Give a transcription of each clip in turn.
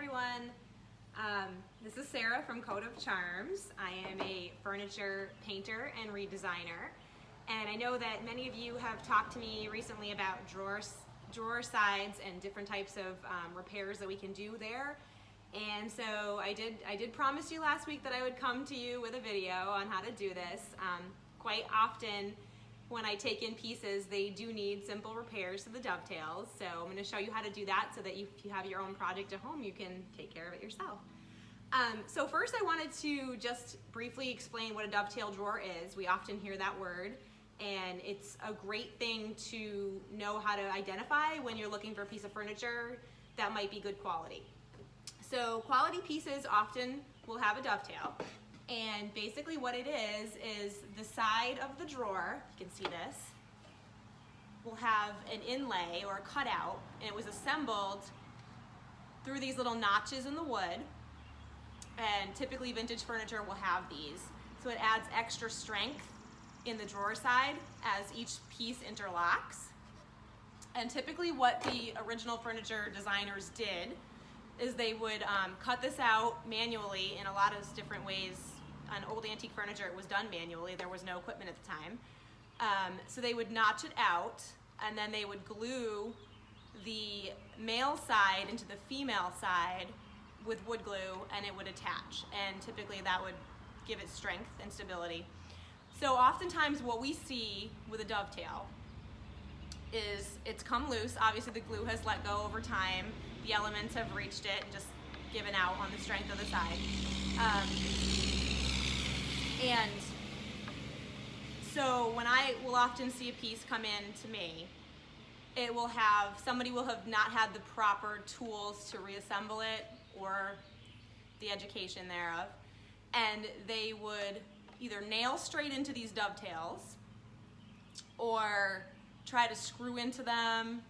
everyone. This is Sarah from Coat of Charms. I am a furniture painter and redesigner, and I know that many of you have talked to me recently about drawer sides and different types of repairs that we can do there. And so I did promise you last week that I would come to you with a video on how to do this. Quite often when I take in pieces, they do need simple repairs to the dovetails. So I'm going to show you how to do that so that if you have your own project at home, you can take care of it yourself. So first I wanted to just briefly explain what a dovetail drawer is. We often hear that word, and it's a great thing to know how to identify when you're looking for a piece of furniture that might be good quality. So quality pieces often will have a dovetail, and basically what it is the side of the drawer, you can see this, will have an inlay or a cutout, and it was assembled through these little notches in the wood, and typically vintage furniture will have these. So it adds extra strength in the drawer side as each piece interlocks. And typically what the original furniture designers did is they would cut this out manually in a lot of different ways. On old antique furniture, it was done manually. There was no equipment at the time. So they would notch it out, and then they would glue the male side into the female side with wood glue, and it would attach. And typically that would give it strength and stability. So oftentimes what we see with a dovetail is it's come loose. Obviously the glue has let go over time. The elements have reached it and just given out on the strength of the side. And so when I will often see a piece come in to me, it will have, somebody will have not had the proper tools to reassemble it or the education thereof, and they would either nail straight into these dovetails or try to screw into them,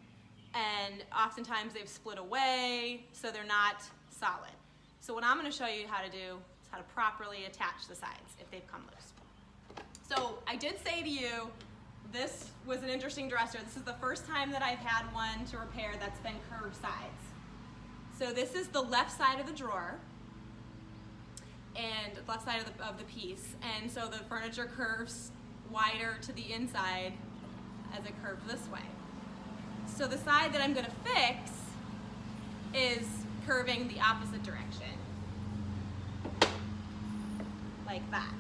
and oftentimes they've split away so they're not solid. So what I'm going to show you how to do is how to properly attach the sides if they've come loose. So I did say to you this was an interesting dresser. This is the first time that I've had one to repair that's been curved sides. So this is the left side of the drawer and left side of the piece, and so the furniture curves wider to the inside as it curves this way. So the side that I'm going to fix is curving the opposite direction, like that.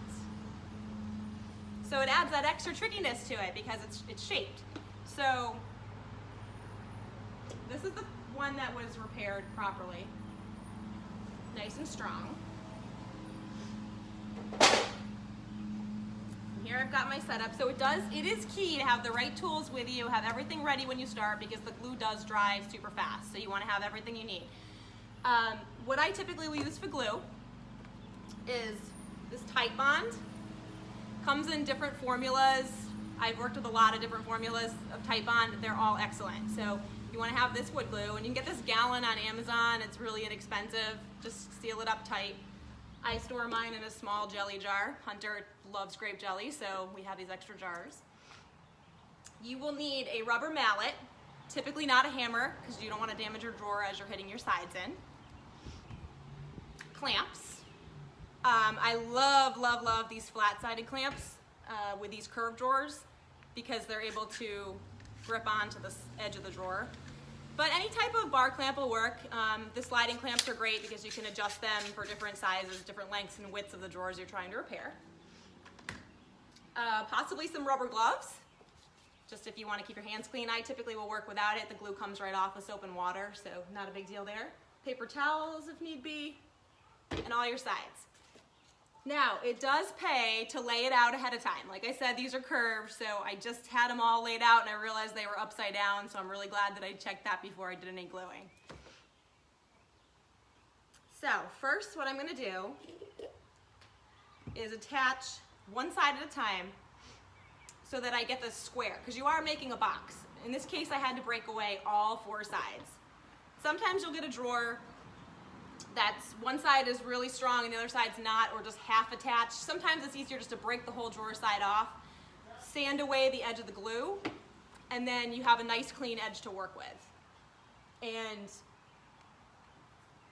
So it adds that extra trickiness to it because it's shaped. So this is the one that was repaired properly, nice and strong. Here I've got my setup. So it is key to have the right tools with you, have everything ready when you start, because the glue does dry super fast. So you want to have everything you need. What I typically will use for glue is this Tight Bond. Comes in different formulas. I've worked with a lot of different formulas of Tight Bond. They're all excellent. So you want to have this wood glue, and you can get this gallon on Amazon. It's really inexpensive. Just seal it up tight. I store mine in a small jelly jar. Hunter loves grape jelly, so we have these extra jars. You will need a rubber mallet, typically not a hammer, because you don't want to damage your drawer as you're hitting your sides in. Clamps. I love these flat-sided clamps with these curved drawers because they're able to grip onto the edge of the drawer. But any type of bar clamp will work. The sliding clamps are great because you can adjust them for different sizes, different lengths and widths of the drawers you're trying to repair. Possibly some rubber gloves, just if you want to keep your hands clean. I typically will work without it. The glue comes right off with soap and water, so not a big deal there. Paper towels if need be, and all your sides. Now, it does pay to lay it out ahead of time. Like I said, these are curved, so I just had them all laid out and I realized they were upside down, so I'm really glad that I checked that before I did any gluing. So, first what I'm going to do is attach one side at a time so that I get this square, because you are making a box. In this case, I had to break away all four sides. Sometimes you'll get a drawer that's one side is really strong and the other side's not, or just half attached. Sometimes it's easier just to break the whole drawer side off, sand away the edge of the glue, and then you have a nice clean edge to work with. And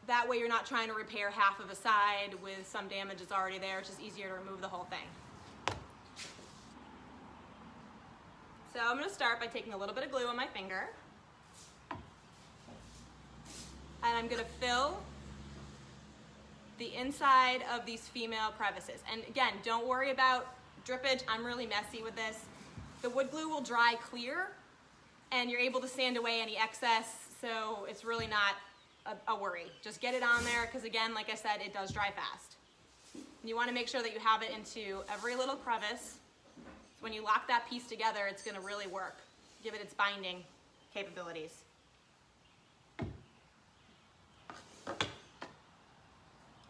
That way you're not trying to repair half of a side with some damage that's already there. It's just easier to remove the whole thing. So I'm going to start by taking a little bit of glue on my finger. And I'm going to fill the inside of these female crevices. And again, don't worry about drippage. I'm really messy with this. The wood glue will dry clear and you're able to sand away any excess, so it's really not a worry. Just get it on there because again, like I said, it does dry fast. And you want to make sure that you have it into every little crevice. So when you lock that piece together, it's going to really work. Give it its binding capabilities.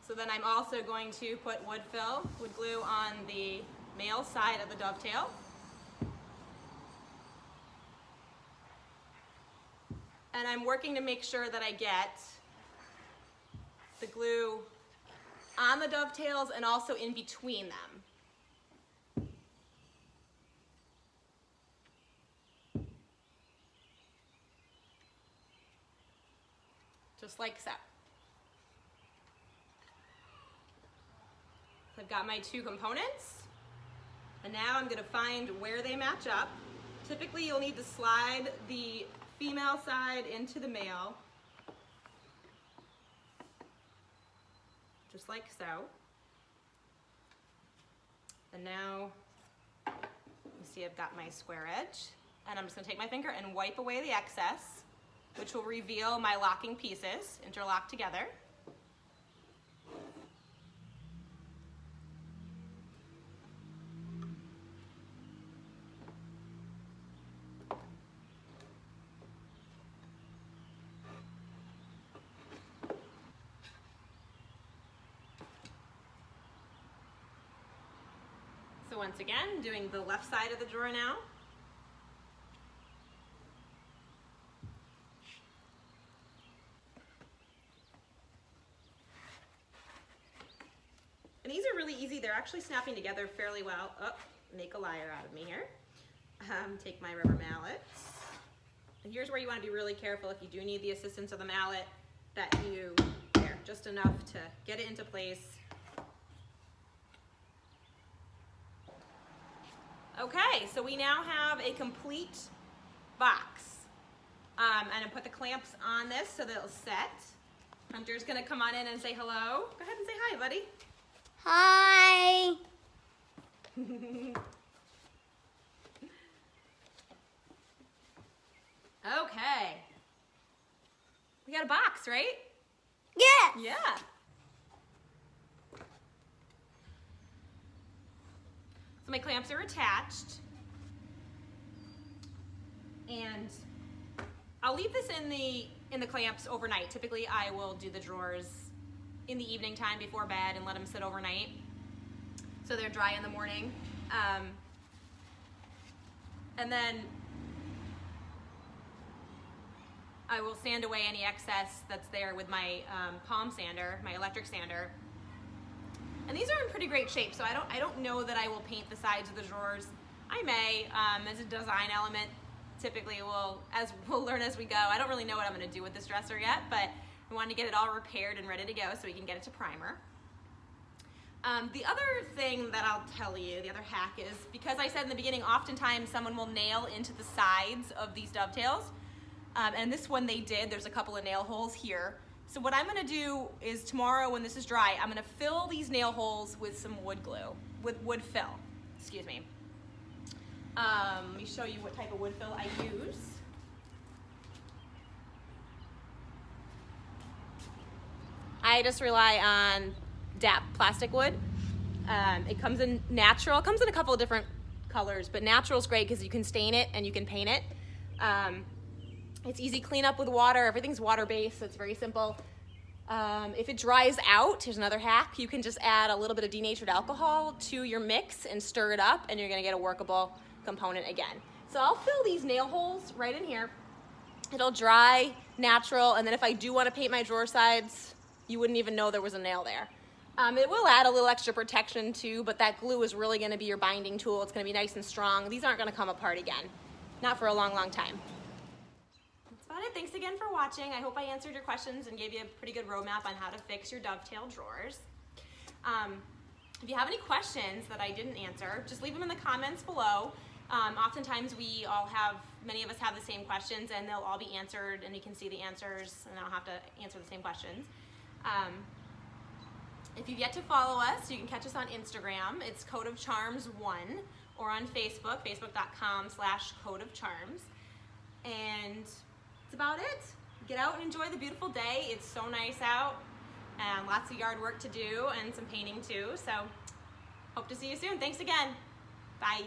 So then I'm also going to put wood glue on the male side of the dovetail. And I'm working to make sure that I get the glue on the dovetails and also in between them. Just like so. So I've got my two components, and now I'm going to find where they match up. Typically you'll need to slide the female side into the male, just like so. And now you see I've got my square edge, and I'm just going to take my finger and wipe away the excess, which will reveal my locking pieces interlocked together. So once again, doing the left side of the drawer now. And these are really easy. They're actually snapping together fairly well. Oh, make a liar out of me here. Take my rubber mallet. And here's where you want to be really careful if you do need the assistance of the mallet, that you, there, just enough to get it into place. Okay, so we now have a complete box. And I put the clamps on this so that it'll set. Hunter's gonna come on in and say hello. Go ahead and say hi, buddy. Hi. Okay. We got a box, right? Yeah. Yeah. So my clamps are attached, and I'll leave this in the clamps overnight. Typically I will do the drawers in the evening time before bed and let them sit overnight so they're dry in the morning. And then I will sand away any excess that's there with my palm sander, my electric sander. And these are in pretty great shape, so I don't know that I will paint the sides of the drawers. I may, as a design element. Typically we'll learn as we go. I don't really know what I'm gonna do with this dresser yet, but I wanted to get it all repaired and ready to go so we can get it to primer. The other thing that I'll tell you, the other hack is, because I said in the beginning, oftentimes someone will nail into the sides of these dovetails. And this one they did, there's a couple of nail holes here. So what I'm gonna do is tomorrow when this is dry, I'm gonna fill these nail holes with some wood glue, with wood fill, excuse me. Let me show you what type of wood fill I use. I just rely on DAP plastic wood. It comes in natural, it comes in a couple of different colors, but natural is great because you can stain it and you can paint it. It's easy clean up with water. Everything's water-based, so it's very simple. If it dries out, here's another hack. You can just add a little bit of denatured alcohol to your mix and stir it up, and you're gonna get a workable component again. So I'll fill these nail holes right in here. It'll dry, natural, and then if I do wanna paint my drawer sides, you wouldn't even know there was a nail there. It will add a little extra protection too, but that glue is really gonna be your binding tool. It's gonna be nice and strong. These aren't gonna come apart again. Not for a long, long time. That's about it. Thanks again for watching. I hope I answered your questions and gave you a pretty good roadmap on how to fix your dovetail drawers. If you have any questions that I didn't answer, just leave them in the comments below. Oftentimes many of us have the same questions, and they'll all be answered, and you can see the answers, and I don't have to answer the same questions. If you've yet to follow us, you can catch us on Instagram. It's Coat of Charms 1, or on Facebook, facebook.com/Coat of Charms. And that's about it. Get out and enjoy the beautiful day. It's so nice out, and lots of yard work to do, and some painting too. So hope to see you soon. Thanks again. Bye.